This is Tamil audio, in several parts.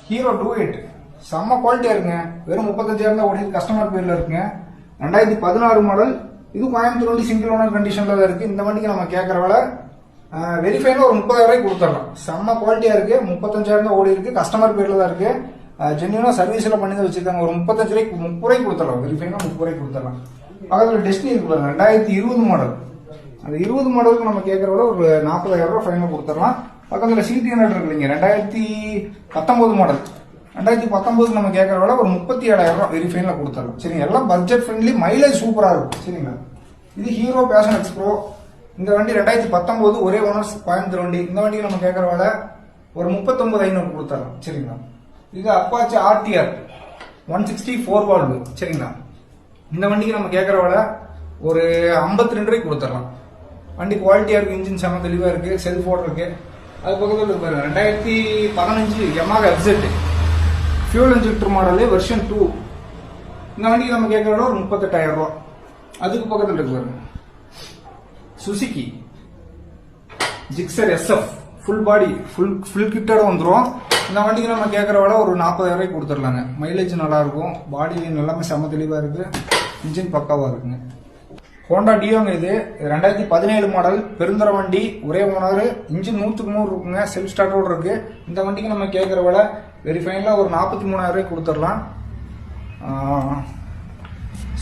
ஹீரோ 28 செம்ம குவாலிட்டியா இருக்குங்க. வெறும் 35,000 தான் ஓடி கஸ்டமர் பேர்ல இருக்குங்க. 2016 மாடல். இது கோயம்புத்தூர் வண்டி சிங்கிள் ஓனர் கண்டிஷன்ல தான் இருக்கு. இந்த வண்டிக்கு நம்ம கேட்கற விலை வெரிஃபைல ஒரு 30,000 ரூபாய்க்கு கொடுத்துடலாம். செம்ம குவாலிட்டியா இருக்கு. 35,000 தான் ஓடி இருக்கு. கஸ்டமர் பேர்ல தான் இருக்கு. ஜென்யூனா சர்வீஸ் எல்லாம் பண்ணி தான் வச்சிருக்காங்க. ஒரு 35 ரூபாய்க்கு 30 ரூபாய்க்கு கொடுத்துடலாம். வெரிஃபைனா 30 ரூபாய்க்கு கொடுத்துடலாம். பக்கத்துல டெஸ்டினி இருக்கு பாருங்க, 2020 மாடல். அந்த 20 மாடலுக்கு நம்ம கேட்கற விட ஒரு 40,000 ரூபாய் ஃபைனல் கொடுத்துடலாம். பக்கத்துல சிடி இருக்கு இல்லைங்க, 2019 மாடல். 2019 நம்ம கேட்கற விட ஒரு 37,000 ரூபாய் வெரிஃபைன்ல கொடுத்துடலாம். சரிங்க, எல்லாம் பட்ஜெட் ஃப்ரெண்ட்லி, மைலேஜ் சூப்பரா இருக்கும். சரிங்களா, இது ஹீரோ பேஷன் எக்ஸ்ப்ரோ. இந்த வண்டி 2019 ஒரே ஓனர்ஸ் கோயம்புத்தூர் வண்டி. இந்த வண்டிக்கு நம்ம கேட்கற விட ஒரு 39,500 கொடுத்துடலாம். சரிங்களா, இது அப்பாச்சி ஆர்டிஆர் 160 4 வால்வு. சரிங்களா, இந்த வண்டிக்கு நம்ம கேட்கற விட ஒரு 52 ரூபாய்க்கு கொடுத்துடலாம். வண்டி குவாலிட்டியா இருக்கு, இன்ஜின் செம தெளிவா இருக்கு, செல்ஃப் ஓட இருக்கு. அது பக்கத்தில் இருக்கு பாருங்க, 2015 Yamaha FZ fuel injector model version 2. இந்த வண்டிக்கு நம்ம கேட்கற விட ஒரு 38,000 ரூபாய். அதுக்கு பக்கத்தில் இருக்கு பாருங்க, Suzuki Gixxer SF full body full கிட்டோட வந்துடும். இந்த வண்டிக்கு நம்ம கேட்கற விட ஒரு 40,000 ரூபாய்க்கு கொடுத்துடலாங்க. மைலேஜ் நல்லா இருக்கும், பாடி எல்லாமே செம தெளிவா இருக்கு, இன்ஜின் பக்காவா இருக்குங்க. ஹோண்டா டியோங்க. இது 2017 மாடல் பெருந்தர வண்டி, ஒரே ஓனர், இன்ஜின் 100க்கு 100 இருக்குங்க, செல்ஃப் ஸ்டார்டோட இருக்கு. இந்த வண்டிக்கு நம்ம கேட்கற விட வெரிஃபைன்ல ஒரு 43,000 ரூபாய்க்கு கொடுத்துடலாம்.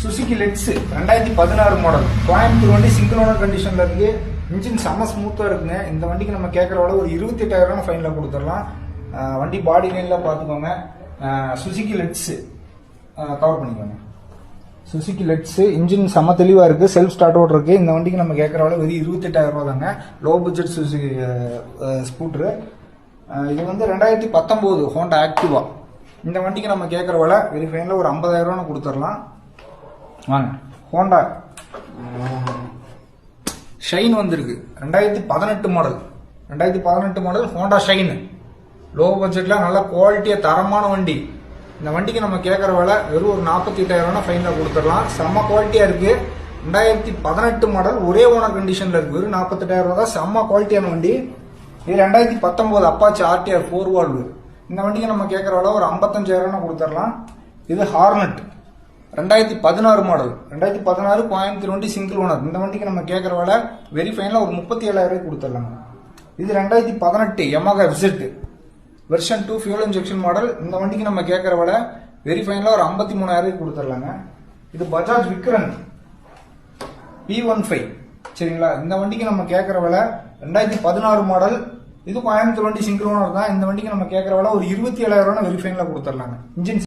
சுசுகி லெக்ஸ் 2016 மாடல் கோயம்புத்தூர் வண்டி சிங்கிள் ஓனர் கண்டிஷன்ல இருக்கு. இன்ஜின் செம்ம ஸ்மூத்தா இருக்குங்க. இந்த வண்டிக்கு நம்ம கேட்கற விட ஒரு 28,000 ரூபாய் ஃபைனலா கொடுத்துடலாம். வண்டி பாடி லைன்லாம் பார்த்துக்கோங்க. சுசுகி லெக்ஸ் கவர் பண்ணிக்கோங்க. சுசுகி லெக்ஸ் இன்ஜின் செம்ம தெளிவா இருக்கு, செல்ஃப் ஸ்டார்டோட இருக்கு. இந்த வண்டிக்கு நம்ம கேட்கற விட வெறும் 28,000 ரூபாய் தாங்க. Low budget Suzuki scooter. இது வந்து 2019 ஹோண்டா ஆக்டிவா. இந்த வண்டிக்கு நம்ம கேட்கற விட வெரிஃபைன்ல ஒரு 50,000 ரூபாய் கொடுத்துடலாம். வாங்க, ஹோண்டா ஷைன் வந்திருக்கு, 2018 model. 2018 model Honda shine. Low பட்ஜெட்ல நல்ல குவாலிட்டியா தரமான வண்டி. இந்த வண்டிக்கு நம்ம கேட்கற விலை வெறும் ஒரு 48,000 ரூபாய் ஃபைனலா கொடுத்துடலாம். செம்ம குவாலிட்டியா இருக்கு. 2018 மாடல் ஒரே ஓனர் கண்டிஷன்ல இருக்கு. வெறும் 48,000 ரூபாய் தான். செம்ம குவாலிட்டியான வண்டி. இது 2019 அப்பாச்சி ஆர்டிஆர் 4 வால்வு. இந்த வண்டிக்கு நம்ம கேட்கற விலை ஒரு 55,000 ரூபாய் கொடுத்துடலாம். இது ஹார்னட் 2016 மாடல். 2016 கோயம்புத்தூர் வண்டி சிங்கிள் ஓனர். இந்த வண்டிக்கு நம்ம கேட்கற விலை வெரிஃபைன்ல ஒரு 37,000 ரூபாய் கொடுத்துடலாம். இது 2018 Yamaha FZ version 2 fuel injection model. இந்த வண்டிக்கு நம்ம கேட்கற விட வெரிஃபைன்ல ஒரு 53,000 ரூபாய் கொடுத்துடலாங்க. இது பஜாஜ் விக்ரன் P15. சரிங்களா, இந்த வண்டிக்கு நம்ம கேட்கற விலை 2016 மாடல். இது கோயம்புத்தூர் வண்டி சிங்கிள் ஓனர் தான். இந்த வண்டிக்கு நம்ம கேட்கற விலை ஒரு 27,000 ரூபாய் வெரிஃபைன்ல கொடுத்துடலாங்க. இன்ஜின்